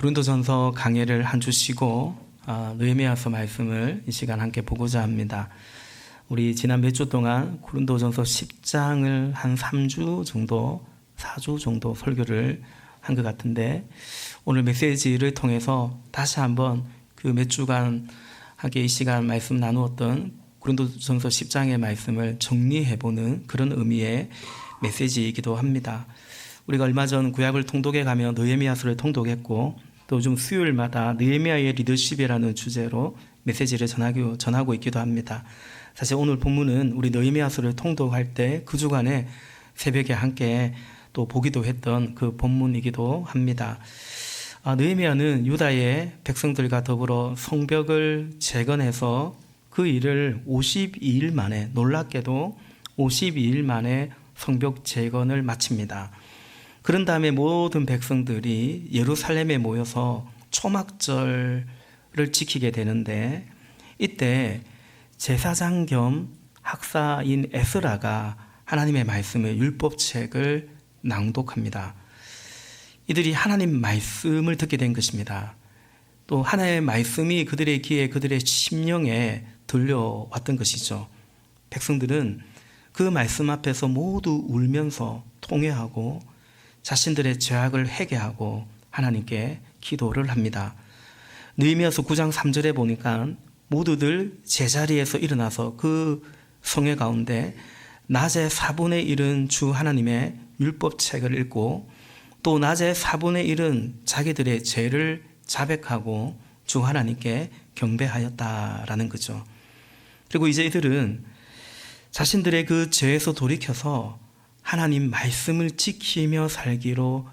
고린도전서 강해를 한 주 쉬고 느헤미야서 말씀을 이 시간 함께 보고자 합니다. 우리 지난 몇 주 동안 고린도전서 10장을 한 3주 정도, 4주 정도 설교를 한 것 같은데, 오늘 메시지를 통해서 다시 한번 그 몇 주간 함께 이 시간 말씀 나누었던 고린도전서 10장의 말씀을 정리해보는 그런 의미의 메시지이기도 합니다. 우리가 얼마 전 구약을 통독해 가며 느헤미야서를 통독했고, 또 요즘 수요일마다 느헤미야의 리더십이라는 주제로 메시지를 전하고 있기도 합니다. 사실 오늘 본문은 우리 느헤미야서를 통독할 때 그 주간에 새벽에 함께 또 보기도 했던 그 본문이기도 합니다. 느헤미야는 유다의 백성들과 더불어 성벽을 재건해서 그 일을 52일 만에, 놀랍게도 52일 만에 성벽 재건을 마칩니다. 그런 다음에 모든 백성들이 예루살렘에 모여서 초막절을 지키게 되는데, 이때 제사장 겸 학사인 에스라가 하나님의 말씀의 율법책을 낭독합니다. 이들이 하나님 말씀을 듣게 된 것입니다. 또 하나님의 말씀이 그들의 귀에, 그들의 심령에 들려왔던 것이죠. 백성들은 그 말씀 앞에서 모두 울면서 통회하고 자신들의 죄악을 회개하고 하나님께 기도를 합니다. 느헤미야서 9장 3절에 보니까 모두들 제자리에서 일어나서 그 성회 가운데 낮에 4분의 1은 주 하나님의 율법책을 읽고, 또 낮에 4분의 1은 자기들의 죄를 자백하고 주 하나님께 경배하였다라는 거죠. 그리고 이제 이들은 자신들의 그 죄에서 돌이켜서 하나님 말씀을 지키며 살기로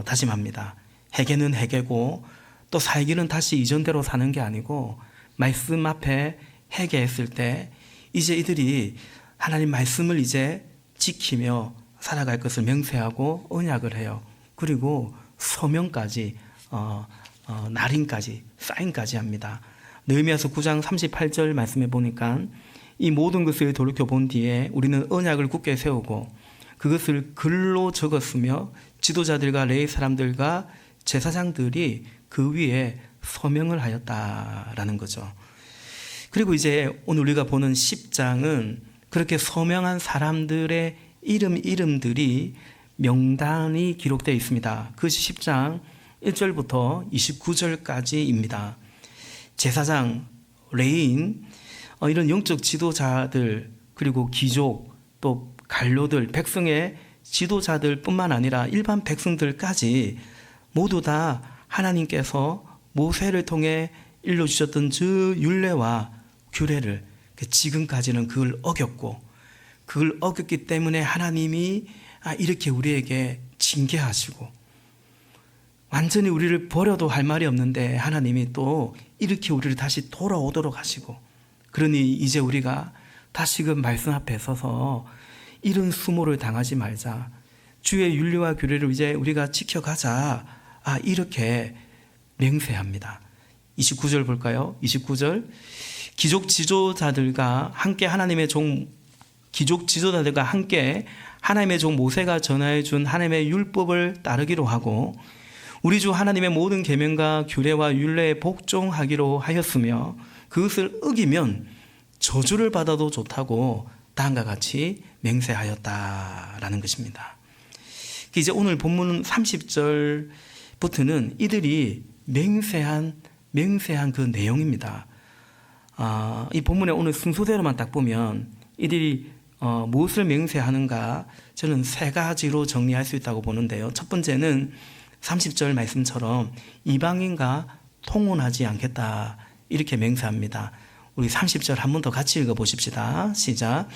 다짐합니다. 회개는 회개고, 또 살기는 다시 이전대로 사는 게 아니고, 말씀 앞에 회개했을 때 이제 이들이 하나님 말씀을 이제 지키며 살아갈 것을 맹세하고 언약을 해요. 그리고 서명까지, 날인까지, 사인까지 합니다. 느헤미야서 9장 38절 말씀에 보니까 이 모든 것을 돌이켜 본 뒤에 우리는 언약을 굳게 세우고 그것을 글로 적었으며 지도자들과 레위 사람들과 제사장들이 그 위에 서명을 하였다라는 거죠. 그리고 이제 오늘 우리가 보는 10장은 그렇게 서명한 사람들의 이름들이 명단이 기록되어 있습니다. 그 10장 1절부터 29절까지입니다. 제사장, 레위인, 이런 영적 지도자들, 그리고 귀족, 또 관료들, 백성의 지도자들 뿐만 아니라 일반 백성들까지 모두 다 하나님께서 모세를 통해 일러주셨던 그 율례와 규례를 지금까지는 그걸 어겼고, 그걸 어겼기 때문에 하나님이 이렇게 우리에게 징계하시고, 완전히 우리를 버려도 할 말이 없는데 하나님이 또 이렇게 우리를 다시 돌아오도록 하시고, 그러니 이제 우리가 다시금 말씀 앞에 서서 이런 수모를 당하지 말자, 주의 윤리와 규례를 이제 우리가 지켜가자, 이렇게 맹세합니다. 29절 볼까요? 29절, 귀족 지도자들과 함께 하나님의 종 모세가 전하여 준 하나님의 율법을 따르기로 하고, 우리 주 하나님의 모든 계명과 규례와 율례에 복종하기로 하였으며, 그것을 어기면 저주를 받아도 좋다고 다음과 같이 맹세하였다라는 것입니다. 이제 오늘 본문 30절부터는 이들이 맹세한 그 내용입니다. 이 본문의 오늘 순서대로만 딱 보면 이들이 무엇을 맹세하는가, 저는 세 가지로 정리할 수 있다고 보는데요. 첫 번째는 30절 말씀처럼 이방인과 통혼하지 않겠다, 이렇게 맹세합니다. 우리 30절 한 번 더 같이 읽어보십시다. 시작.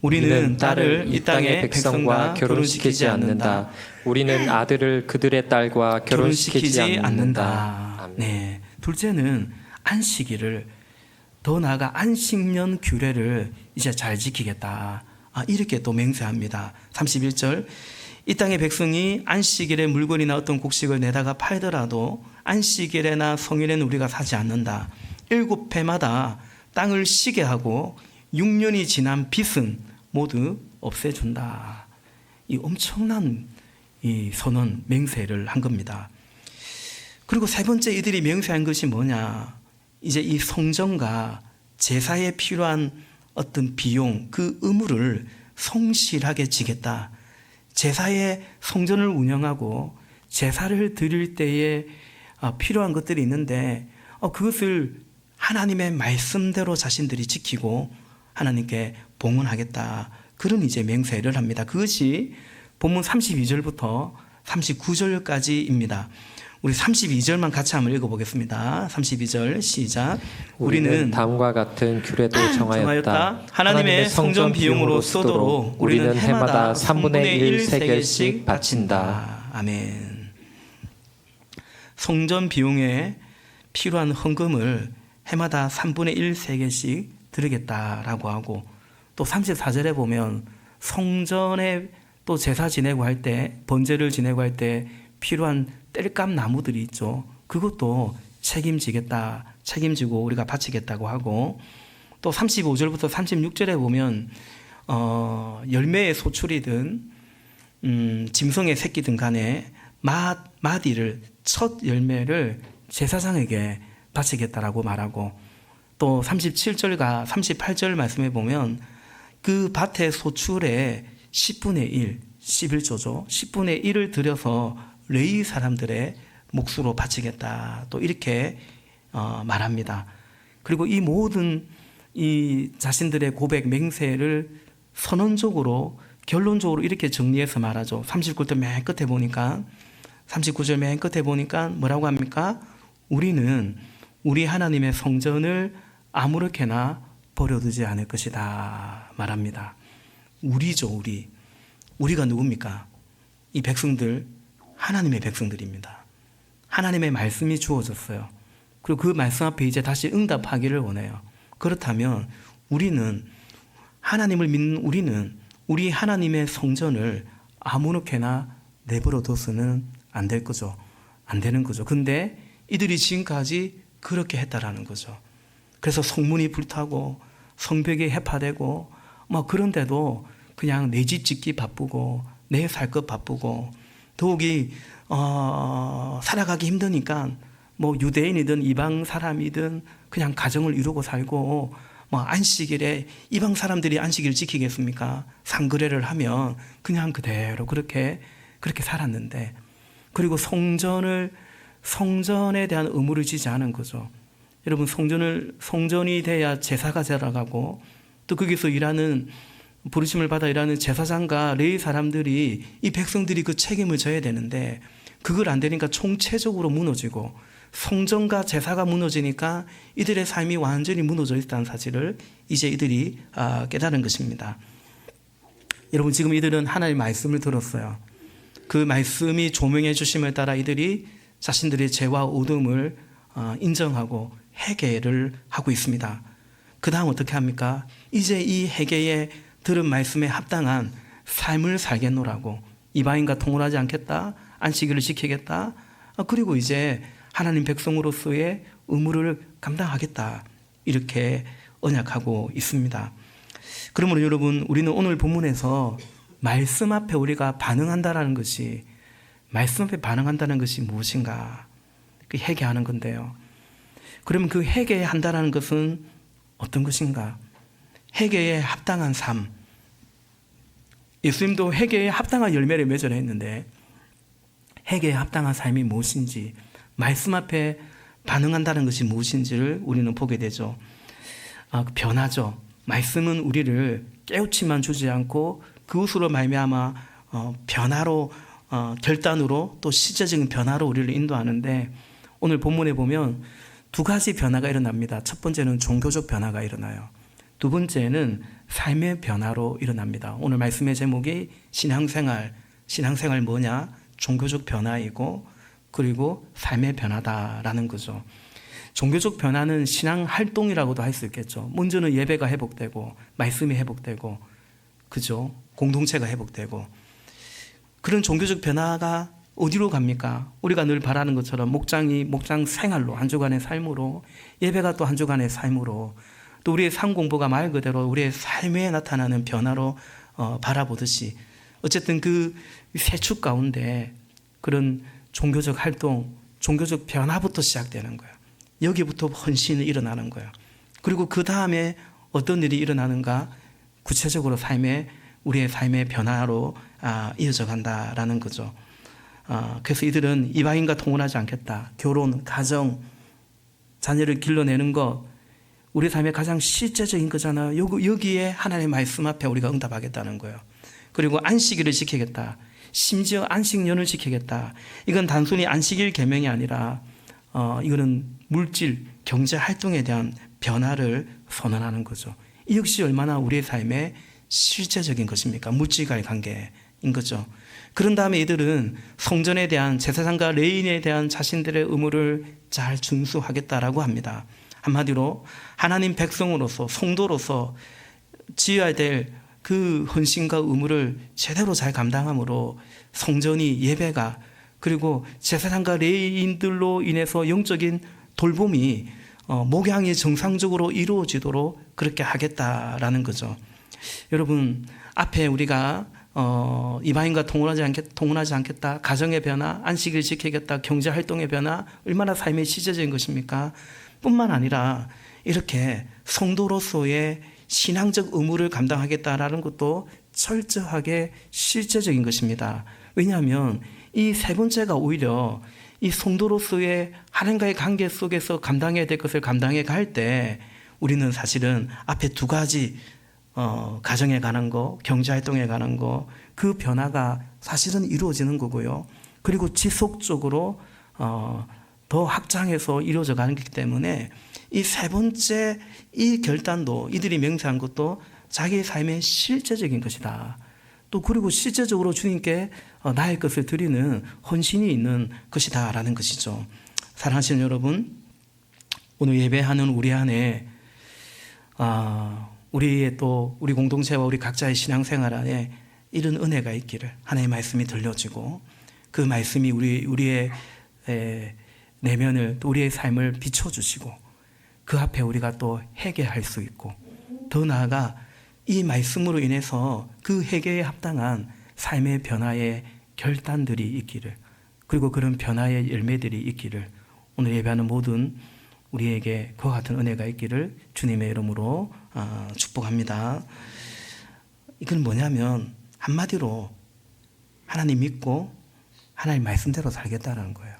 우리는 딸을 이 땅의 백성과 결혼시키지 않는다. 우리는 아들을 그들의 딸과 결혼시키지 않는다. 네. 둘째는 안식일을, 더 나아가 안식년 규례를 이제 잘 지키겠다, 이렇게 또 맹세합니다. 31절, 이 땅의 백성이 안식일에 물건이나 어떤 곡식을 내다가 팔더라도 안식일에나 성일에는 우리가 사지 않는다. 7회마다 땅을 쉬게 하고 6년이 지난 빚은 모두 없애준다. 이 엄청난 이 선언, 맹세를 한 겁니다. 그리고 세 번째 이들이 맹세한 것이 뭐냐? 이제 이 성전과 제사에 필요한 어떤 비용, 그 의무를 성실하게 지겠다. 제사의 성전을 운영하고 제사를 드릴 때에 필요한 것들이 있는데 그것을 하나님의 말씀대로 자신들이 지키고 하나님께 봉헌하겠다. 그런 이제 맹세를 합니다. 그것이 본문 32절부터 39절까지입니다. 우리 32절만 같이 한번 읽어보겠습니다. 32절 시작. 우리는 다음과 같은 규례도 정하였다. 하나님의 성전 비용으로 쓰도록 우리는 해마다 3분의 1 세겔씩 바친다. 아멘. 성전 비용에 필요한 헌금을 해마다 3분의 1 세겔씩 드리겠다라고 하고, 또 34절에 보면 성전에 또 제사 지내고 할 때, 번제를 지내고 할 때 필요한 땔감 나무들이 있죠. 그것도 책임지고 우리가 바치겠다고 하고, 또 35절부터 36절에 보면 열매의 소출이든 짐승의 새끼든 간에 마디를, 첫 열매를 제사장에게 바치겠다라고 말하고, 또 37절과 38절 말씀해 보면 그 밭의 소출의 10분의 1, 11조죠. 10분의 1을 들여서 레위 사람들의 몫으로 바치겠다. 또 이렇게 말합니다. 그리고 이 모든 이 자신들의 고백 맹세를 선언적으로 결론적으로 이렇게 정리해서 말하죠. 39절 맨 끝에 보니까 39절 맨 끝에 보니까 뭐라고 합니까? 우리는 우리 하나님의 성전을 아무렇게나 버려두지 않을 것이다 말합니다. 우리죠, 우리. 우리가 누굽니까? 이 백성들, 하나님의 백성들입니다. 하나님의 말씀이 주어졌어요. 그리고 그 말씀 앞에 이제 다시 응답하기를 원해요. 그렇다면 우리는, 하나님을 믿는 우리는 우리 하나님의 성전을 아무렇게나 내버려 둬서는 안 될 거죠. 안 되는 거죠. 근데 이들이 지금까지 그렇게 했다라는 거죠. 그래서 성문이 불타고 성벽이 해파되고 그런데도 그냥 내 집 짓기 바쁘고 내 살 것 바쁘고, 더욱이 살아가기 힘드니까 유대인이든 이방 사람이든 그냥 가정을 이루고 살고, 안식일에 이방 사람들이 안식일 지키겠습니까? 상거래를 하면 그냥 그대로 그렇게 살았는데, 그리고 성전에 대한 의무를 지지 않은 거죠. 여러분, 성전이 돼야 제사가 자라가고, 또 거기서 일하는, 부르심을 받아 일하는 제사장과 레위 사람들이, 이 백성들이 그 책임을 져야 되는데 그걸 안 되니까 총체적으로 무너지고, 성전과 제사가 무너지니까 이들의 삶이 완전히 무너져 있다는 사실을 이제 이들이 깨달은 것입니다. 여러분, 지금 이들은 하나님의 말씀을 들었어요. 그 말씀이 조명해 주심을 따라 이들이 자신들의 죄와 어둠을 인정하고 회개를 하고 있습니다. 그 다음 어떻게 합니까? 이제 이 회개에 들은 말씀에 합당한 삶을 살겠노라고, 이방인과 통혼하지 않겠다, 안식일을 지키겠다, 그리고 이제 하나님 백성으로서의 의무를 감당하겠다, 이렇게 언약하고 있습니다. 그러므로 여러분, 우리는 오늘 본문에서 말씀 앞에 우리가 반응한다는 것이, 말씀 앞에 반응한다는 것이 무엇인가? 그 회개하는 건데요. 그러면 그 회개한다는 것은 어떤 것인가? 회개에 합당한 삶. 예수님도 회개에 합당한 열매를 맺으라 했는데, 회개에 합당한 삶이 무엇인지, 말씀 앞에 반응한다는 것이 무엇인지를 우리는 보게 되죠. 변화죠. 말씀은 우리를 깨우침만 주지 않고 그것으로 말미암아 변화로, 결단으로, 또 실제적인 변화로 우리를 인도하는데, 오늘 본문에 보면 두 가지 변화가 일어납니다. 첫 번째는 종교적 변화가 일어나요. 두 번째는 삶의 변화로 일어납니다. 오늘 말씀의 제목이 신앙생활 뭐냐? 종교적 변화이고, 그리고 삶의 변화다라는 거죠. 종교적 변화는 신앙 활동이라고도 할 수 있겠죠. 먼저는 예배가 회복되고, 말씀이 회복되고, 그죠? 공동체가 회복되고, 그런 종교적 변화가 어디로 갑니까? 우리가 늘 바라는 것처럼 목장 생활로, 한 주간의 삶으로, 예배가 또 한 주간의 삶으로, 또 우리의 삶 공부가 말 그대로 우리의 삶에 나타나는 변화로 바라보듯이, 어쨌든 그 세 축 가운데 그런 종교적 활동, 종교적 변화부터 시작되는 거예요. 여기부터 헌신이 일어나는 거예요. 그리고 그 다음에 어떤 일이 일어나는가? 구체적으로 우리의 삶의 변화로 이어져 간다라는 거죠. 그래서 이들은 이방인과 통혼하지 않겠다. 결혼, 가정, 자녀를 길러내는 것, 우리 삶의 가장 실제적인 거잖아요. 여기에 하나님의 말씀 앞에 우리가 응답하겠다는 거예요. 그리고 안식일을 지키겠다. 심지어 안식년을 지키겠다. 이건 단순히 안식일 계명이 아니라 이거는 물질, 경제 활동에 대한 변화를 선언하는 거죠. 이 역시 얼마나 우리의 삶에 실제적인 것입니까? 물질과의 관계인 거죠. 그런 다음에 이들은 성전에 대한 제사장과 레위인에 대한 자신들의 의무를 잘 준수하겠다라고 합니다. 한마디로 하나님 백성으로서 성도로서 지어야 될 그 헌신과 의무를 제대로 잘 감당함으로 성전이 예배가 그리고 제사장과 레위인들로 인해서 영적인 돌봄이 목양이 정상적으로 이루어지도록 그렇게 하겠다라는 거죠. 여러분 앞에 우리가 이방인과 통혼하지 않겠다, 가정의 변화, 안식일 지키겠다, 경제활동의 변화, 얼마나 삶의 실제적인 것입니까? 뿐만 아니라 이렇게 성도로서의 신앙적 의무를 감당하겠다라는 것도 철저하게 실제적인 것입니다. 왜냐하면 이 세 번째가 오히려 이 성도로서의 하나님과의 관계 속에서 감당해야 될 것을 감당해 갈 때 우리는 사실은 앞에 두 가지 가정에 관한 거, 경제활동에 관한 거, 그 변화가 사실은 이루어지는 거고요. 그리고 지속적으로 더 확장해서 이루어져 가는 것이기 때문에 이 세 번째 이 결단도 이들이 명세한 것도 자기의 삶의 실제적인 것이다. 또 그리고 실제적으로 주님께 나의 것을 드리는 헌신이 있는 것이다라는 것이죠. 사랑하시는 여러분, 오늘 예배하는 우리 안에 우리의 또 우리 공동체와 우리 각자의 신앙생활 안에 이런 은혜가 있기를 하나님의 말씀이 들려지고 그 말씀이 우리의 내면을 또 우리의 삶을 비춰주시고 그 앞에 우리가 또 회개할 수 있고 더 나아가 이 말씀으로 인해서 그 회개에 합당한 삶의 변화의 결단들이 있기를 그리고 그런 변화의 열매들이 있기를 오늘 예배하는 모든 우리에게 그와 같은 은혜가 있기를 주님의 이름으로 축복합니다. 이건 뭐냐면 한마디로 하나님 믿고 하나님 말씀대로 살겠다는 거예요.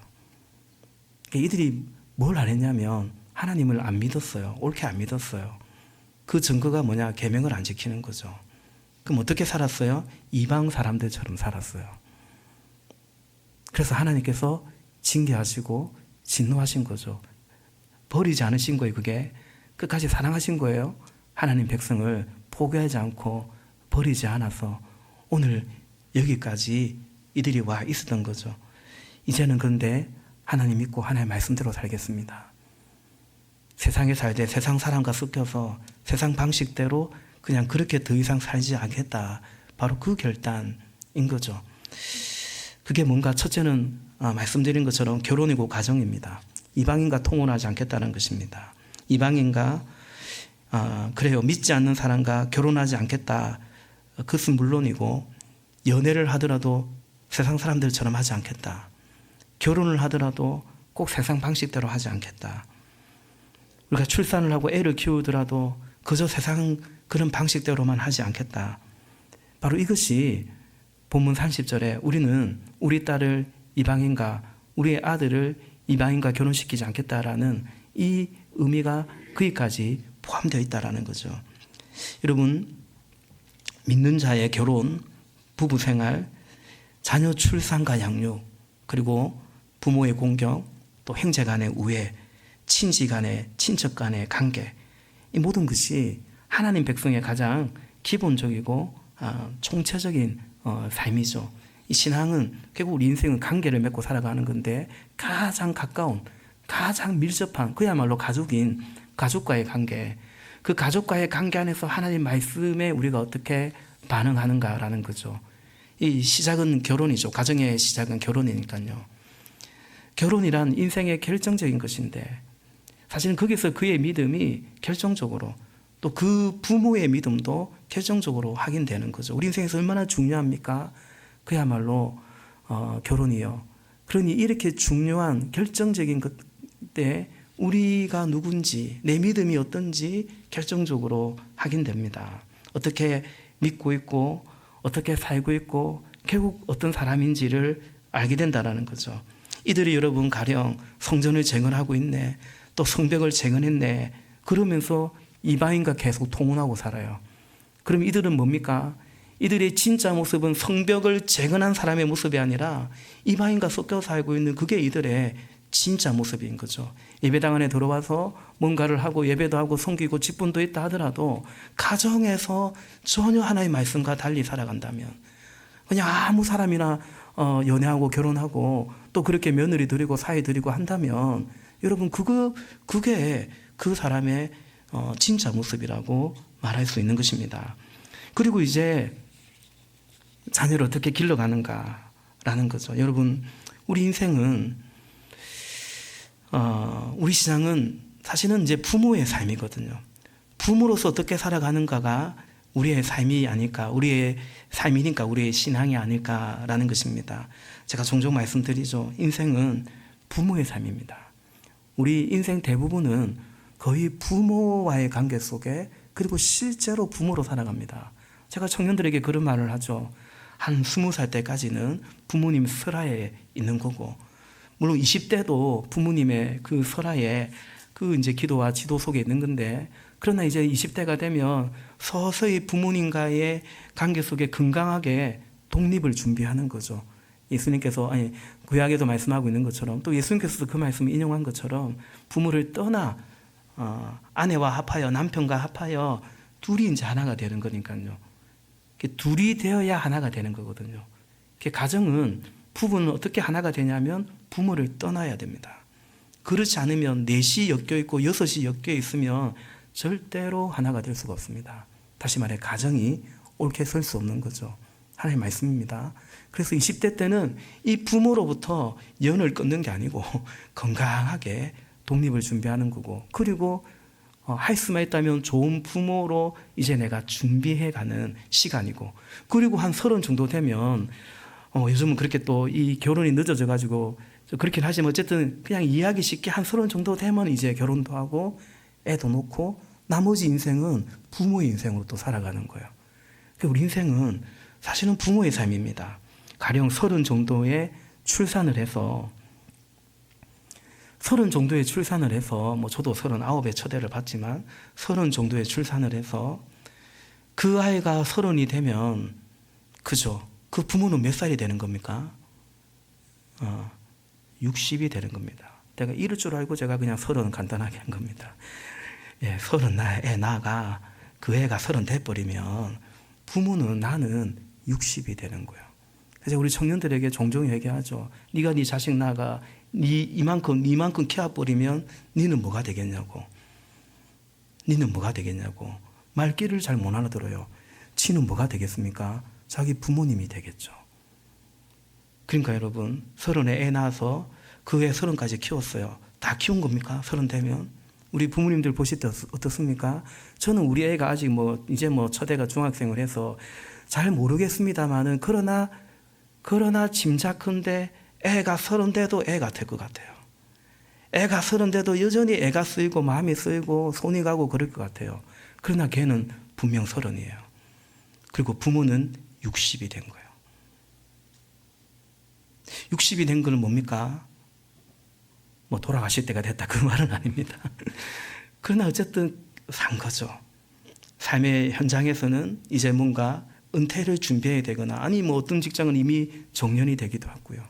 이들이 뭘 안 했냐면 하나님을 안 믿었어요. 옳게 안 믿었어요. 그 증거가 뭐냐? 계명을 안 지키는 거죠. 그럼 어떻게 살았어요? 이방 사람들처럼 살았어요. 그래서 하나님께서 징계하시고 진노하신 거죠. 버리지 않으신 거예요. 그게 끝까지 사랑하신 거예요. 하나님 백성을 포기하지 않고 버리지 않아서 오늘 여기까지 이들이 와 있었던 거죠. 이제는 그런데 하나님 믿고 하나님의 말씀대로 살겠습니다. 세상에 살 때 세상 사람과 섞여서 세상 방식대로 그냥 그렇게 더 이상 살지 않겠다. 바로 그 결단인 거죠. 그게 뭔가 첫째는 말씀드린 것처럼 결혼이고 가정입니다. 이방인과 통혼하지 않겠다는 것입니다. 이방인과 그래요. 믿지 않는 사람과 결혼하지 않겠다. 그것은 물론이고 연애를 하더라도 세상 사람들처럼 하지 않겠다. 결혼을 하더라도 꼭 세상 방식대로 하지 않겠다. 우리가 출산을 하고 애를 키우더라도 그저 세상 그런 방식대로만 하지 않겠다. 바로 이것이 본문 30절에 우리는 우리 딸을 이방인과 우리의 아들을 이방인과 결혼시키지 않겠다라는 이 의미가 거기까지 포함되어 있다라는 거죠. 여러분, 믿는 자의 결혼, 부부 생활, 자녀 출산과 양육, 그리고 부모의 공경, 또 형제 간의 우애, 친지 간의, 친척 간의 관계, 이 모든 것이 하나님 백성의 가장 기본적이고 총체적인 삶이죠. 이 신앙은 결국 우리 인생은 관계를 맺고 살아가는 건데 가장 가까운, 가장 밀접한 그야말로 가족인 가족과의 관계, 그 가족과의 관계 안에서 하나님 말씀에 우리가 어떻게 반응하는가라는 거죠. 이 시작은 결혼이죠. 가정의 시작은 결혼이니까요. 결혼이란 인생의 결정적인 것인데 사실은 거기서 그의 믿음이 결정적으로 또 그 부모의 믿음도 결정적으로 확인되는 거죠. 우리 인생에서 얼마나 중요합니까? 그야말로 결혼이요. 그러니 이렇게 중요한 결정적인 그때 우리가 누군지, 내 믿음이 어떤지 결정적으로 확인됩니다. 어떻게 믿고 있고 어떻게 살고 있고 결국 어떤 사람인지를 알게 된다는 거죠. 이들이 여러분 가령 성전을 쟁언하고 있네, 또 성벽을 쟁언했네, 그러면서 이방인과 계속 통혼하고 살아요. 그럼 이들은 뭡니까? 이들의 진짜 모습은 성벽을 쟁언한 사람의 모습이 아니라 이방인과 섞여 살고 있는 그게 이들의 진짜 모습인 거죠. 예배당 안에 들어와서 뭔가를 하고 예배도 하고 섬기고 직분도 있다 하더라도 가정에서 전혀 하나의 말씀과 달리 살아간다면, 그냥 아무 사람이나 연애하고 결혼하고 또 그렇게 며느리 드리고 사위 드리고 한다면 여러분 그게 그 사람의 진짜 모습이라고 말할 수 있는 것입니다. 그리고 이제 자녀를 어떻게 길러가는가라는 거죠. 여러분, 우리 인생은 우리 신앙은 사실은 이제 부모의 삶이거든요. 부모로서 어떻게 살아가는가가 우리의 삶이 아닐까, 우리의 삶이니까 우리의 신앙이 아닐까라는 것입니다. 제가 종종 말씀드리죠. 인생은 부모의 삶입니다. 우리 인생 대부분은 거의 부모와의 관계 속에, 그리고 실제로 부모로 살아갑니다. 제가 청년들에게 그런 말을 하죠. 한 20살 때까지는 부모님 설하에 있는 거고, 물론 20대도 부모님의 그 설하에 그 이제 기도와 지도 속에 있는 건데, 그러나 이제 20대가 되면 서서히 부모님과의 관계 속에 건강하게 독립을 준비하는 거죠. 예수님께서, 구약에도 말씀하고 있는 것처럼, 또 예수님께서도 그 말씀을 인용한 것처럼 부모를 떠나 아내와 합하여, 남편과 합하여 둘이 이제 하나가 되는 거니까요. 둘이 되어야 하나가 되는 거거든요. 가정은, 부부는 어떻게 하나가 되냐면 부모를 떠나야 됩니다. 그렇지 않으면 4시 엮여 있고 6시 엮여 있으면 절대로 하나가 될 수가 없습니다. 다시 말해 가정이 옳게 설 수 없는 거죠. 하나님의 말씀입니다. 그래서 20대 때는 이 부모로부터 연을 끊는 게 아니고 건강하게 독립을 준비하는 거고, 그리고 할 수만 있다면 좋은 부모로 이제 내가 준비해가는 시간이고, 그리고 한 30 정도 되면 요즘은 그렇게 또 이 결혼이 늦어져 가지고 그렇긴 하지만 어쨌든 그냥 이해하기 쉽게 한 30 정도 되면 이제 결혼도 하고 애도 놓고 나머지 인생은 부모의 인생으로 또 살아가는 거예요. 우리 인생은 사실은 부모의 삶입니다. 가령 30 정도의 출산을 해서, 30 정도의 출산을 해서, 저도 39의 첫애를 봤지만 30 정도의 출산을 해서 그 아이가 30이 되면, 그죠? 그 부모는 몇 살이 되는 겁니까? 60이 되는 겁니다. 내가 이럴 줄 알고 제가 그냥 30 간단하게 한 겁니다. 30 애 나가 그 애가 30 돼버리면 부모는, 나는 60이 되는 거예요. 그래서 우리 청년들에게 종종 얘기하죠. 네가 네 자식 나가 이만큼 키워버리면 니는 뭐가 되겠냐고. 니는 뭐가 되겠냐고. 말귀를 잘 못 알아들어요. 지는 뭐가 되겠습니까? 자기 부모님이 되겠죠. 그러니까 여러분, 30에 애 낳아서 그 애 30까지 키웠어요. 다 키운 겁니까? 30 되면? 우리 부모님들 보실 때 어떻습니까? 저는 우리 애가 아직 이제 첫애가 중학생을 해서 잘 모르겠습니다만은, 그러나 짐작컨대 애가 30 돼도 애가 될 것 같아요. 애가 30 돼도 여전히 애가 쓰이고 마음이 쓰이고 손이 가고 그럴 것 같아요. 그러나 걔는 분명 30이에요. 그리고 부모는 60이 된 거예요. 60이 된 건 뭡니까? 돌아가실 때가 됐다, 그 말은 아닙니다. 그러나 어쨌든 산 거죠. 삶의 현장에서는 이제 뭔가 은퇴를 준비해야 되거나, 아니 어떤 직장은 이미 정년이 되기도 하고요.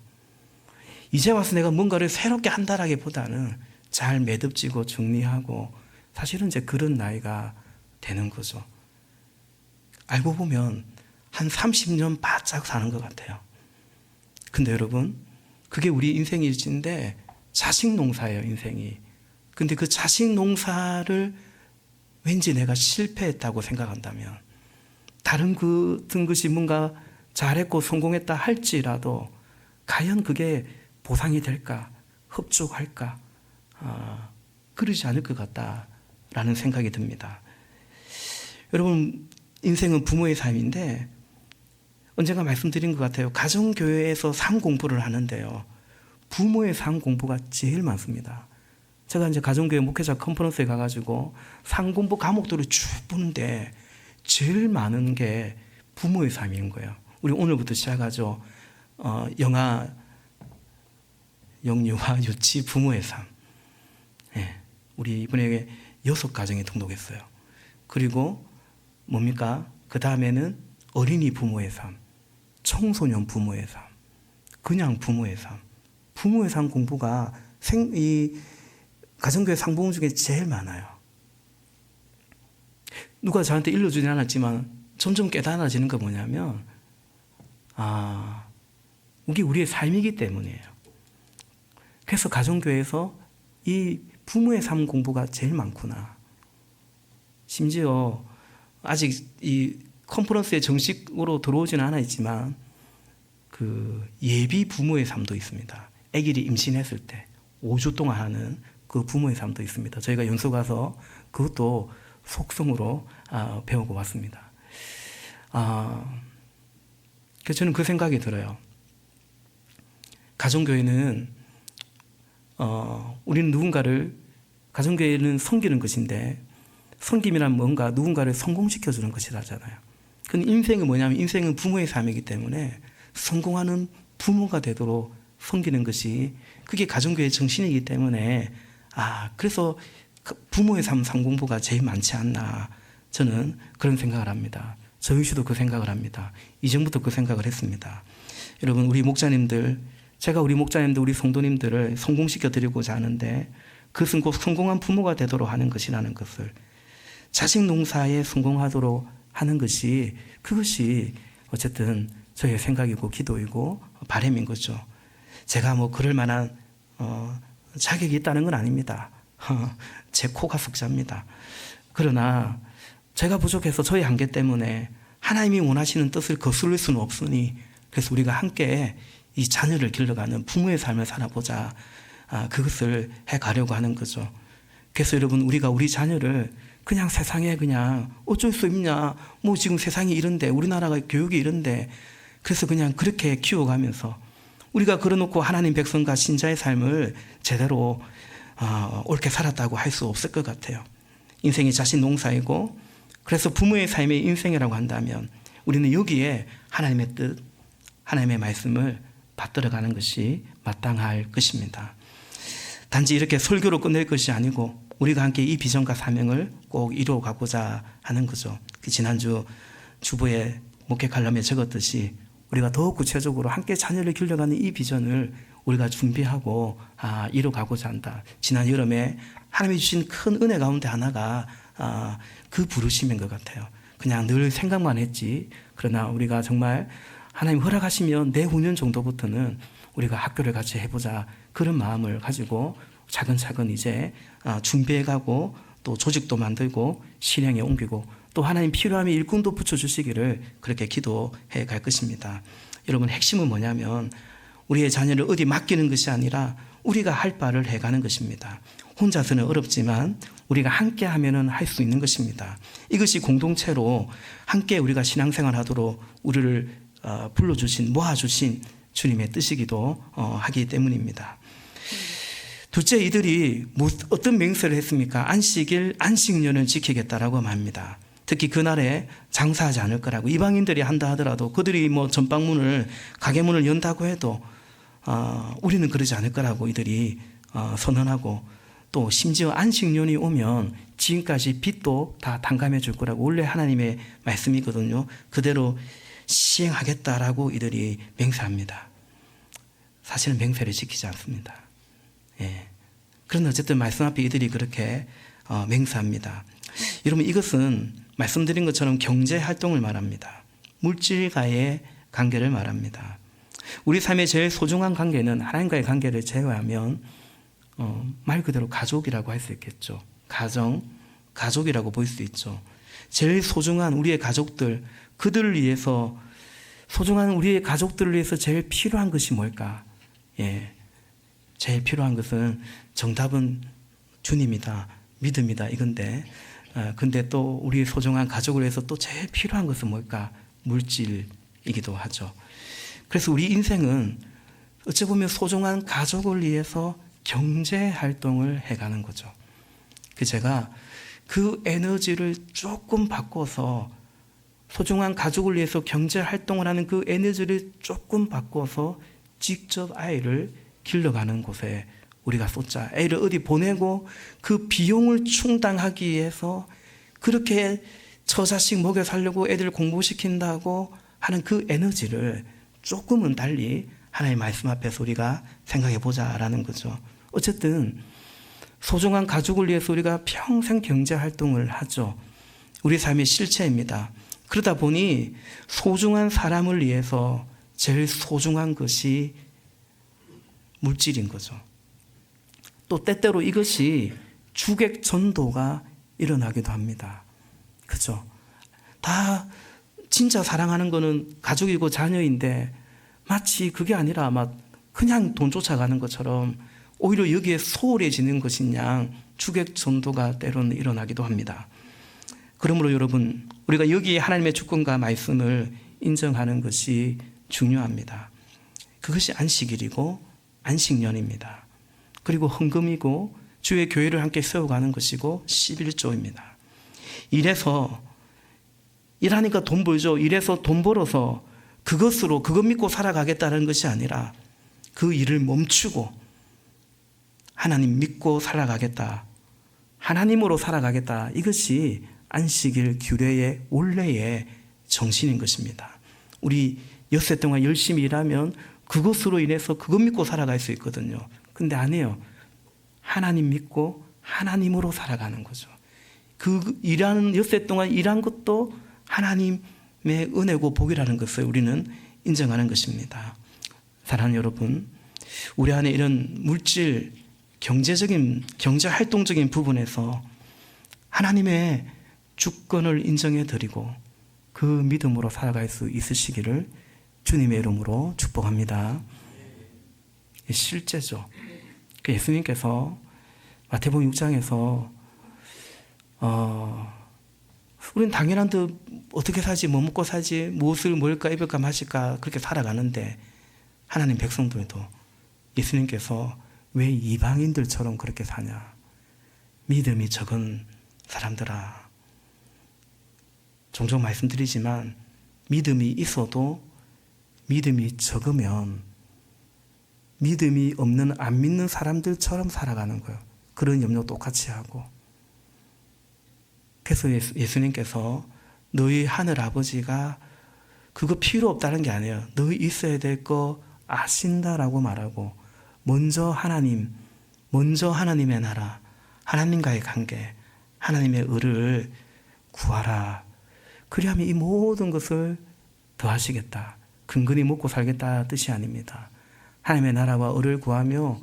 이제 와서 내가 뭔가를 새롭게 한다라기보다는 잘 매듭지고 정리하고, 사실은 이제 그런 나이가 되는 거죠. 알고 보면 한 30년 바짝 사는 것 같아요. 근데 여러분, 그게 우리 인생일지인데 자식 농사예요, 인생이. 근데 그 자식 농사를 왠지 내가 실패했다고 생각한다면, 다른 것이 뭔가 잘했고 성공했다 할지라도 과연 그게 보상이 될까, 흡족할까, 그러지 않을 것 같다라는 생각이 듭니다. 여러분, 인생은 부모의 삶인데, 언젠가 말씀드린 것 같아요. 가정교회에서 삶 공부를 하는데요, 부모의 삶 공부가 제일 많습니다. 제가 이제 가정교회 목회자 컨퍼런스에 가가지고 삶 공부 과목들을 쭉 보는데 제일 많은 게 부모의 삶인 거예요. 우리 오늘부터 시작하죠. 영아, 영유아, 유치, 부모의 삶. 예, 우리 이번에 6가정에 등록했어요. 그리고 뭡니까? 그 다음에는 어린이 부모의 삶, 청소년 부모의 삶, 그냥 부모의 삶. 부모의 삶 공부가 이 가정교회 상봉 중에 제일 많아요. 누가 저한테 일러주진 않았지만 점점 깨달아지는 거 뭐냐면 이게 우리의 삶이기 때문이에요. 그래서 가정교회에서 이 부모의 삶 공부가 제일 많구나. 심지어 아직 이 컨퍼런스에 정식으로 들어오지는 않았지만 그 예비 부모의 삶도 있습니다. 아기를 임신했을 때 5주 동안 하는 그 부모의 삶도 있습니다. 저희가 연수 가서 그것도 속성으로 배우고 왔습니다. 그래서 저는 그 생각이 들어요. 가정교회는 우리는 누군가를, 가정교회는 섬기는 것인데 섬김이란 뭔가 누군가를 성공시켜주는 것이라잖아요. 근데 인생은 뭐냐면 인생은 부모의 삶이기 때문에 성공하는 부모가 되도록 섬기는 것이 그게 가정교회의 정신이기 때문에 그래서 부모의 삶 상공부가 제일 많지 않나, 저는 그런 생각을 합니다. 저희 씨도 그 생각을 합니다. 이전부터 그 생각을 했습니다. 여러분, 우리 목자님들, 제가 우리 목자님들, 우리 성도님들을 성공시켜 드리고자 하는데 그것은 꼭 성공한 부모가 되도록 하는 것이라는 것을, 자식 농사에 성공하도록 하는 것이, 그것이 어쨌든 저희의 생각이고 기도이고 바람인 거죠. 제가 뭐 그럴 만한 자격이 있다는 건 아닙니다. 제 코가 석자입니다. 그러나 제가 부족해서 저희 한계 때문에 하나님이 원하시는 뜻을 거스를 수는 없으니, 그래서 우리가 함께 이 자녀를 길러가는 부모의 삶을 살아보자, 그것을 해가려고 하는 거죠. 그래서 여러분, 우리가 우리 자녀를 그냥 세상에 그냥 어쩔 수 있냐, 뭐 지금 세상이 이런데, 우리나라가 교육이 이런데, 그래서 그냥 그렇게 키워가면서 우리가 걸어놓고 하나님 백성과 신자의 삶을 제대로 옳게 살았다고 할 수 없을 것 같아요. 인생이 자신 농사이고, 그래서 부모의 삶의 인생이라고 한다면 우리는 여기에 하나님의 뜻, 하나님의 말씀을 받들어가는 것이 마땅할 것입니다. 단지 이렇게 설교로 끝낼 것이 아니고 우리가 함께 이 비전과 사명을 꼭 이루어가고자 하는 거죠. 지난주 주보에 목회 칼럼에 적었듯이 우리가 더욱 구체적으로 함께 자녀를 길러가는 이 비전을 우리가 준비하고 이루어가고자 한다. 지난 여름에 하나님이 주신 큰 은혜 가운데 하나가 그 부르심인 것 같아요. 그냥 늘 생각만 했지, 그러나 우리가 정말 하나님 허락하시면 내후년 정도부터는 우리가 학교를 같이 해보자, 그런 마음을 가지고 차근차근 이제 준비해가고 또 조직도 만들고 실행에 옮기고 또 하나님 필요하면 일꾼도 붙여주시기를 그렇게 기도해 갈 것입니다. 여러분, 핵심은 뭐냐면 우리의 자녀를 어디 맡기는 것이 아니라 우리가 할 바를 해가는 것입니다. 혼자서는 어렵지만 우리가 함께 하면은 할 수 있는 것입니다. 이것이 공동체로 함께 우리가 신앙생활 하도록 우리를 불러주신, 모아주신 주님의 뜻이기도 하기 때문입니다. 둘째, 이들이 어떤 맹세를 했습니까? 안식일, 안식년을 지키겠다라고 합니다. 특히 그날에 장사하지 않을 거라고. 이방인들이 한다 하더라도, 그들이 뭐 전방문을, 가게문을 연다고 해도 우리는 그러지 않을 거라고 이들이 선언하고, 또 심지어 안식년이 오면 지금까지 빚도 다 탕감해 줄 거라고, 원래 하나님의 말씀이거든요. 그대로 시행하겠다라고 이들이 맹세합니다. 사실은 맹세를 지키지 않습니다. 예. 그런데 어쨌든 말씀 앞에 이들이 그렇게 맹세합니다. 여러분, 이것은 말씀드린 것처럼 경제 활동을 말합니다. 물질과의 관계를 말합니다. 우리 삶의 제일 소중한 관계는 하나님과의 관계를 제외하면 말 그대로 가족이라고 할 수 있겠죠. 가족이라고 볼 수 있죠. 제일 소중한 우리의 가족들, 그들을 위해서, 소중한 우리의 가족들을 위해서 제일 필요한 것이 뭘까? 예, 제일 필요한 것은, 정답은 주님이다, 믿음이다, 이건데, 근데 또 우리 소중한 가족을 위해서 또 제일 필요한 것은 뭘까? 물질이기도 하죠. 그래서 우리 인생은 어찌 보면 소중한 가족을 위해서 경제 활동을 해가는 거죠. 제가 그 에너지를 조금 바꿔서 소중한 가족을 위해서 경제 활동을 하는 그 에너지를 조금 바꿔서 직접 아이를 길러가는 곳에 우리가 쏟자. 애를 어디 보내고 그 비용을 충당하기 위해서 그렇게 처자식 먹여 살려고 애들 공부시킨다고 하는 그 에너지를 조금은 달리 하나님의 말씀 앞에서 우리가 생각해 보자라는 거죠. 어쨌든 소중한 가족을 위해서 우리가 평생 경제 활동을 하죠. 우리 삶의 실체입니다. 그러다 보니 소중한 사람을 위해서 제일 소중한 것이 물질인 거죠. 또 때때로 이것이 주객 전도가 일어나기도 합니다. 그죠? 다 진짜 사랑하는 거는 가족이고 자녀인데 마치 그게 아니라 막 그냥 돈 쫓아가는 것처럼 오히려 여기에 소홀해지는 것인 양 주객 전도가 때로는 일어나기도 합니다. 그러므로 여러분, 우리가 여기에 하나님의 주권과 말씀을 인정하는 것이 중요합니다. 그것이 안식일이고 안식년입니다. 그리고 헌금이고 주의 교회를 함께 세워가는 것이고 11조입니다. 일하니까 돈 벌죠. 일해서 돈 벌어서 그것으로 그것 믿고 살아가겠다는 것이 아니라 그 일을 멈추고 하나님 믿고 살아가겠다. 하나님으로 살아가겠다. 이것이 안식일 규례의 원래의 정신인 것입니다. 우리 엿새 동안 열심히 일하면 그것으로 인해서 그것 믿고 살아갈 수 있거든요. 근데 아니에요. 하나님 믿고 하나님으로 살아가는 거죠. 그 일하는 엿새 동안 일한 것도 하나님의 은혜고 복이라는 것을 우리는 인정하는 것입니다. 사랑하는 여러분, 우리 안에 이런 물질, 경제적인, 경제활동적인 부분에서 하나님의 주권을 인정해 드리고 그 믿음으로 살아갈 수 있으시기를 주님의 이름으로 축복합니다. 실제죠. 예수님께서 마태복음 6장에서 우리는 당연한 듯 어떻게 살지, 뭐 먹고 살지, 무엇을 먹을까, 입을까, 마실까 그렇게 살아가는데 하나님 백성들도 예수님께서 왜 이방인들처럼 그렇게 사냐? 믿음이 적은 사람들아. 종종 말씀드리지만 믿음이 있어도 믿음이 적으면 믿음이 없는 안 믿는 사람들처럼 살아가는 거예요. 그런 염려 똑같이 하고. 그래서 예수님께서 너희 하늘 아버지가 그거 필요 없다는 게 아니에요. 너희 있어야 될 거 아신다라고 말하고 먼저 하나님의 나라, 하나님과의 관계, 하나님의 의를 구하라. 그리하면 이 모든 것을 더하시겠다. 근근히 먹고 살겠다 뜻이 아닙니다. 하나님의 나라와 의를 구하며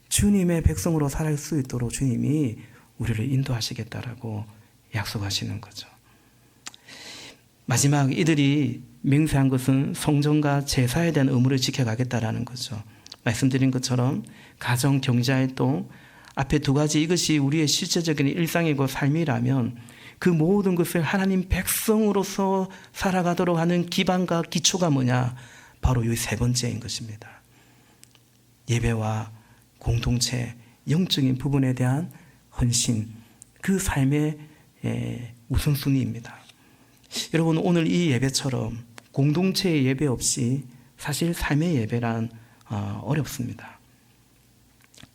주님의 백성으로 살 수 있도록 주님이 우리를 인도하시겠다라고 약속하시는 거죠. 마지막 이들이 맹세한 것은 성전과 제사에 대한 의무를 지켜가겠다라는 거죠. 말씀드린 것처럼 가정, 경제활동 앞에 두 가지, 이것이 우리의 실제적인 일상이고 삶이라면 그 모든 것을 하나님 백성으로서 살아가도록 하는 기반과 기초가 뭐냐? 바로 이 세 번째인 것입니다. 예배와 공동체, 영적인 부분에 대한 헌신, 그 삶의 우선순위입니다. 여러분, 오늘 이 예배처럼 공동체의 예배 없이 사실 삶의 예배란 어렵습니다.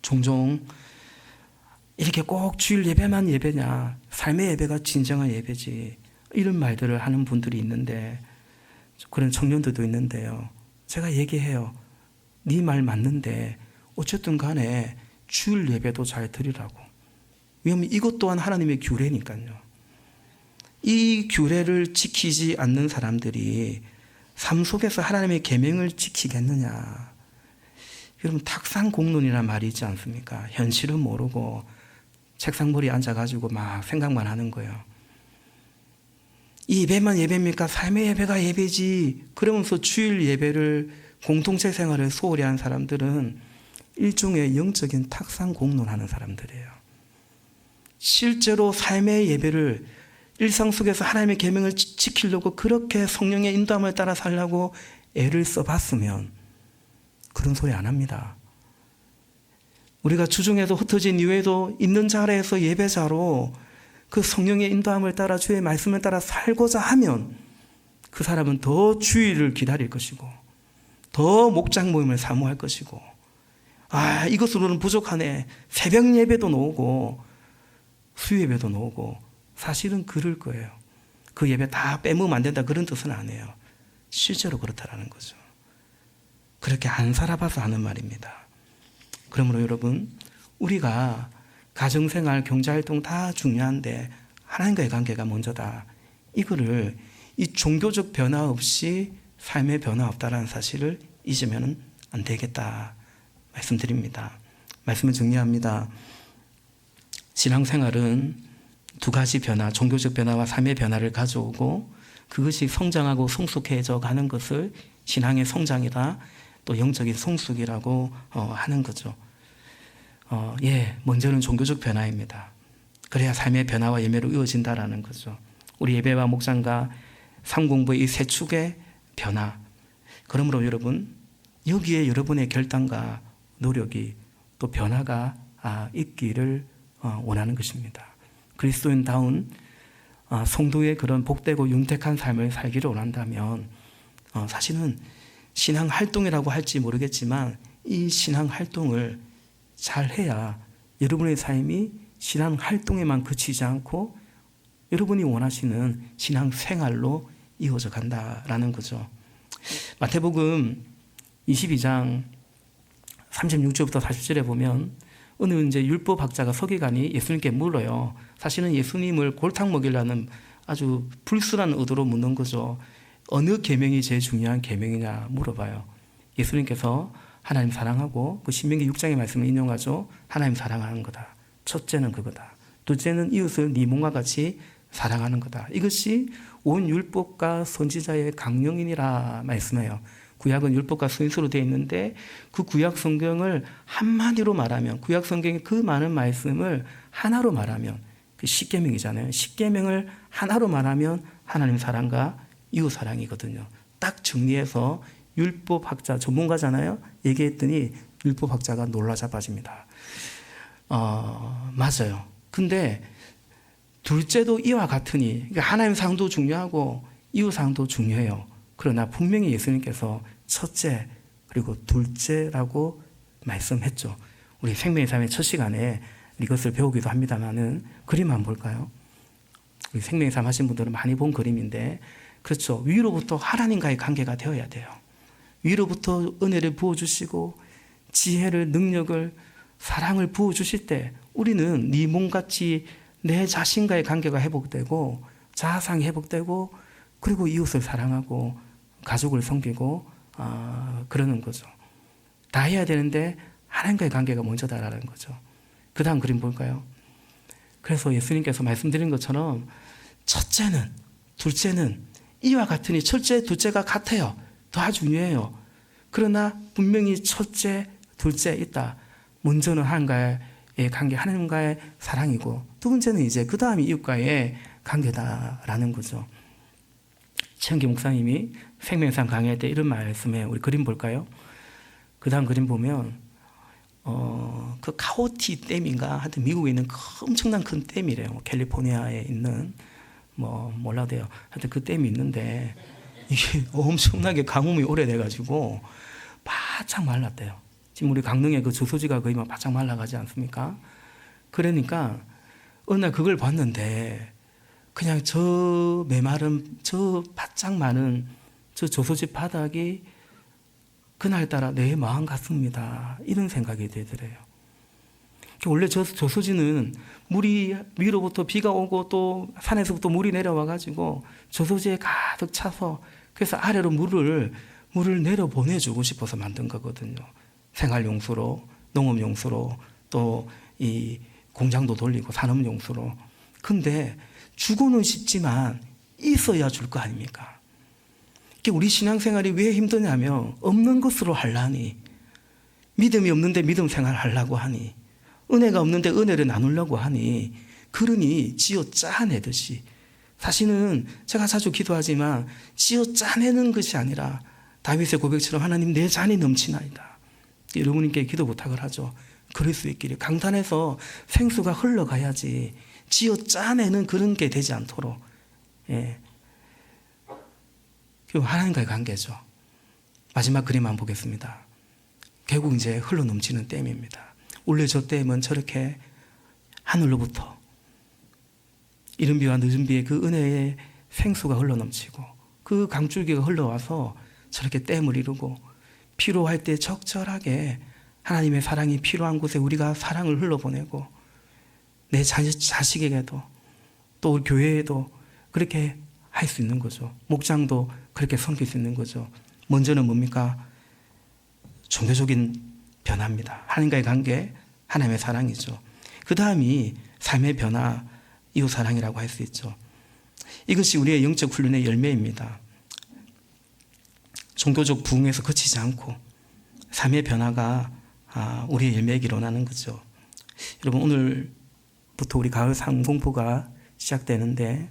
종종 이렇게 꼭 주일 예배만 예배냐, 삶의 예배가 진정한 예배지, 이런 말들을 하는 분들이 있는데, 그런 청년들도 있는데요. 제가 얘기해요. 네 말 맞는데 어쨌든 간에 주일 예배도 잘 드리라고. 왜냐하면 이것 또한 하나님의 규례니까요. 이 규례를 지키지 않는 사람들이 삶 속에서 하나님의 계명을 지키겠느냐. 여러분, 탁상공론이라는 말이 있지 않습니까? 현실은 모르고 책상머리에 앉아가지고 막 생각만 하는 거예요. 이 예배만 예배입니까? 삶의 예배가 예배지. 그러면서 주일 예배를, 공동체 생활을 소홀히 하는 사람들은 일종의 영적인 탁상공론하는 사람들이에요. 실제로 삶의 예배를 일상 속에서 하나님의 계명을 지키려고 그렇게 성령의 인도함을 따라 살려고 애를 써봤으면 그런 소리 안 합니다. 우리가 주중에도 흩어진 이후에도 있는 자리에서 예배자로 그 성령의 인도함을 따라 주의 말씀을 따라 살고자 하면 그 사람은 더 주일을 기다릴 것이고 더 목장 모임을 사모할 것이고 이것으로는 부족하네. 새벽 예배도 나오고 수요 예배도 나오고 사실은 그럴 거예요. 그 예배 다 빼먹으면 안 된다 그런 뜻은 아니에요. 실제로 그렇다라는 거죠. 그렇게 안 살아봐서 하는 말입니다. 그러므로 여러분 우리가 가정생활, 경제활동 다 중요한데 하나님과의 관계가 먼저다. 이거를 이 종교적 변화 없이 삶의 변화 없다라는 사실을 잊으면 안 되겠다 말씀드립니다. 말씀을 정리합니다. 신앙생활은 두 가지 변화, 종교적 변화와 삶의 변화를 가져오고 그것이 성장하고 성숙해져 가는 것을 신앙의 성장이다, 또 영적인 성숙이라고 하는 거죠. 먼저는 종교적 변화입니다. 그래야 삶의 변화와 예매로 이어진다라는 거죠. 우리 예배와 목장과 삶공부의 이 세 축의 변화. 그러므로 여러분 여기에 여러분의 결단과 노력이 또 변화가 있기를 원하는 것입니다. 그리스도인다운 성도의 그런 복되고 윤택한 삶을 살기를 원한다면 사실은 신앙 활동이라고 할지 모르겠지만 이 신앙 활동을 잘 해야 여러분의 삶이 신앙 활동에만 그치지 않고 여러분이 원하시는 신앙 생활로 이어져 간다라는 거죠. 마태복음 22장 36절부터 40절에 보면 어느 이제 율법학자가 서기관이 예수님께 물어요. 사실은 예수님을 골탕 먹이려는 아주 불순한 의도로 묻는 거죠. 어느 계명이 제일 중요한 계명이냐 물어봐요. 예수님께서 하나님 사랑하고 그 신명기 6장의 말씀을 인용하죠. 하나님 사랑하는 거다. 첫째는 그거다. 둘째는 이웃을 네 몸과 같이 사랑하는 거다. 이것이 온 율법과 선지자의 강령이니라 말씀해요. 구약은 율법과 선지서로 되어 있는데 그 구약 성경을 한마디로 말하면 구약 성경의 그 많은 말씀을 하나로 말하면 그 십계명이잖아요. 십계명을 하나로 말하면 하나님 사랑과 이웃 사랑이거든요. 딱 정리해서 율법학자 전문가잖아요. 얘기했더니 율법학자가 놀라 자빠집니다. 맞아요. 근데 둘째도 이와 같으니 그러니까 하나님 사랑도 중요하고 이웃 사랑도 중요해요. 그러나 분명히 예수님께서 첫째 그리고 둘째라고 말씀했죠. 우리 생명의 삶의 첫 시간에 이것을 배우기도 합니다만은 그림 한번 볼까요? 우리 생명의 삶 하신 분들은 많이 본 그림인데 그렇죠. 위로부터 하나님과의 관계가 되어야 돼요. 위로부터 은혜를 부어주시고 지혜를, 능력을, 사랑을 부어주실 때 우리는 네 몸같이 내 자신과의 관계가 회복되고 자아상이 회복되고 그리고 이웃을 사랑하고 가족을 섬기고 그러는 거죠. 다 해야 되는데 하나님과의 관계가 먼저다라는 거죠. 그 다음 그림 볼까요? 그래서 예수님께서 말씀드린 것처럼 첫째는 둘째는 이와 같으니 첫째 둘째가 같아요. 더 중요해요. 그러나 분명히 첫째 둘째 있다. 먼저는 하나님과의 관계, 하나님과의 사랑이고 두 번째는 이제 그 다음이 이웃과의 관계다라는 거죠. 최영기 목사님이 생명상 강의할 때 이런 말씀에 우리 그림 볼까요? 그 다음 그림 보면 그 카오티 댐인가 하여튼 미국에 있는 엄청난 큰 댐이래요. 캘리포니아에 있는 몰라도 돼요. 하여튼 그 댐이 있는데 이게 엄청나게 가뭄이 오래돼가지고 바짝 말랐대요. 지금 우리 강릉에 그 저수지가 거의 막 바짝 말라가지 않습니까? 그러니까 어느 날 그걸 봤는데 그냥 저 메마른 저 바짝 많은 저 저수지 바닥이 그날따라 내 마음 같습니다. 이런 생각이 들더래요. 원래 저 저수지는 물이 위로부터 비가 오고 또 산에서부터 물이 내려와가지고 저수지에 가득 차서 그래서 아래로 물을 내려보내주고 싶어서 만든 거거든요. 생활용수로, 농업용수로, 또 이 공장도 돌리고 산업용수로. 근데 주고는 싶지만 있어야 줄 거 아닙니까? 우리 신앙생활이 왜 힘드냐면 없는 것으로 하려니, 믿음이 없는데 믿음 생활 하려고 하니, 은혜가 없는데 은혜를 나누려고 하니, 그러니 쥐어 짜내듯이. 사실은 제가 자주 기도하지만 쥐어 짜내는 것이 아니라 다윗의 고백처럼 하나님 내 잔이 넘치나이다. 여러분께 기도 부탁을 하죠. 그럴 수 있기를. 강단에서 생수가 흘러가야지 지어 짜내는 그런 게 되지 않도록. 예. 그리고 하나님과의 관계죠. 마지막 그림 한번 보겠습니다. 결국 이제 흘러 넘치는 댐입니다. 원래 저 댐은 저렇게 하늘로부터 이른 비와 늦은 비의 그 은혜의 생수가 흘러 넘치고 그 강줄기가 흘러와서 저렇게 댐을 이루고 필요할 때 적절하게 하나님의 사랑이 필요한 곳에 우리가 사랑을 흘러보내고 내 자식에게도 또 우리 교회에도 그렇게 할 수 있는 거죠. 목장도 그렇게 섬길 수 있는 거죠. 먼저는 뭡니까? 종교적인 변화입니다. 하나님과의 관계, 하나님의 사랑이죠. 그 다음이 삶의 변화, 이웃사랑이라고 할 수 있죠. 이것이 우리의 영적 훈련의 열매입니다. 종교적 부흥에서 그치지 않고 삶의 변화가 우리의 열매이기로 나는 거죠. 여러분, 오늘부터 우리 가을 상공부가 시작되는데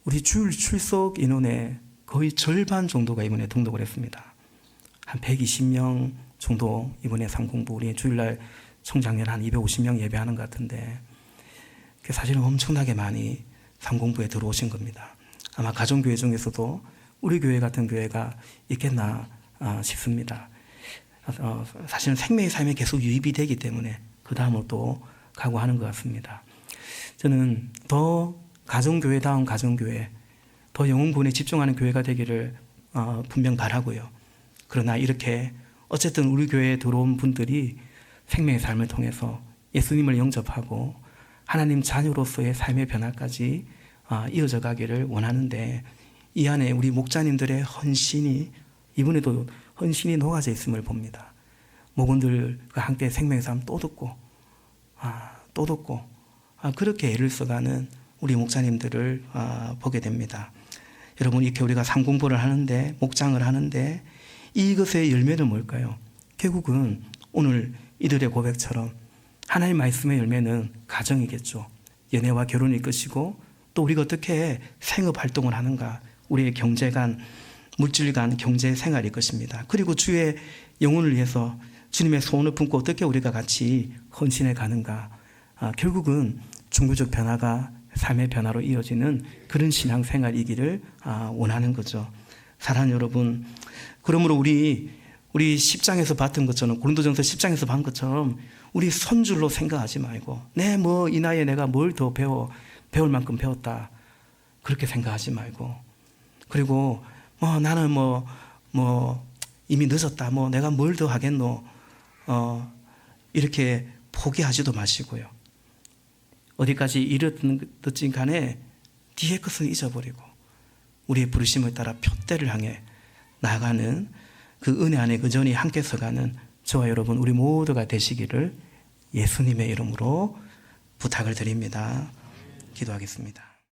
우리 주일 출석 인원의 거의 절반 정도가 이번에 등록을 했습니다. 한 120명 정도 이번에 상공부 우리 주일날 총장년 한 250명 예배하는 것 같은데 사실은 엄청나게 많이 상공부에 들어오신 겁니다. 아마 가정교회 중에서도 우리 교회 같은 교회가 있겠나 싶습니다. 사실은 생명의 삶에 계속 유입이 되기 때문에 그 다음으로 또 각오하는 것 같습니다. 저는 더 가정교회다운 가정교회, 더 영혼구원에 집중하는 교회가 되기를 분명 바라고요. 그러나 이렇게 어쨌든 우리 교회에 들어온 분들이 생명의 삶을 통해서 예수님을 영접하고 하나님 자녀로서의 삶의 변화까지 이어져 가기를 원하는데 이 안에 우리 목자님들의 헌신이 이번에도 헌신이 녹아져 있음을 봅니다. 목원들과 함께 생명의 삶 또 듣고 또 듣고 그렇게 애를 써가는 우리 목자님들을 보게 됩니다. 여러분, 이렇게 우리가 상공부를 하는데 목장을 하는데 이것의 열매는 뭘까요? 결국은 오늘 이들의 고백처럼 하나님 말씀의 열매는 가정이겠죠. 연애와 결혼일 것이고 또 우리가 어떻게 생업 활동을 하는가, 우리의 경제관, 물질관 경제 생활일 것입니다. 그리고 주의 영혼을 위해서 주님의 소원을 품고 어떻게 우리가 같이 헌신해 가는가. 결국은 종교적 변화가 삶의 변화로 이어지는 그런 신앙생활이기를 원하는 거죠. 사랑하는 여러분, 그러므로 우리 10장에서 봤던 것처럼, 고린도전서 10장에서 본 것처럼 우리 선줄로 생각하지 말고 이 나이에 내가 뭘 더 배울 만큼 배웠다 그렇게 생각하지 말고, 그리고 나는 이미 늦었다, 내가 뭘 더 하겠노, 이렇게 포기하지도 마시고요. 어디까지 이르든지 간에 뒤의 것은 잊어버리고 우리의 부르심을 따라 표대를 향해 나아가는 그 은혜 안에 그전히 함께 서가는 저와 여러분 우리 모두가 되시기를 예수님의 이름으로 부탁을 드립니다. 기도하겠습니다.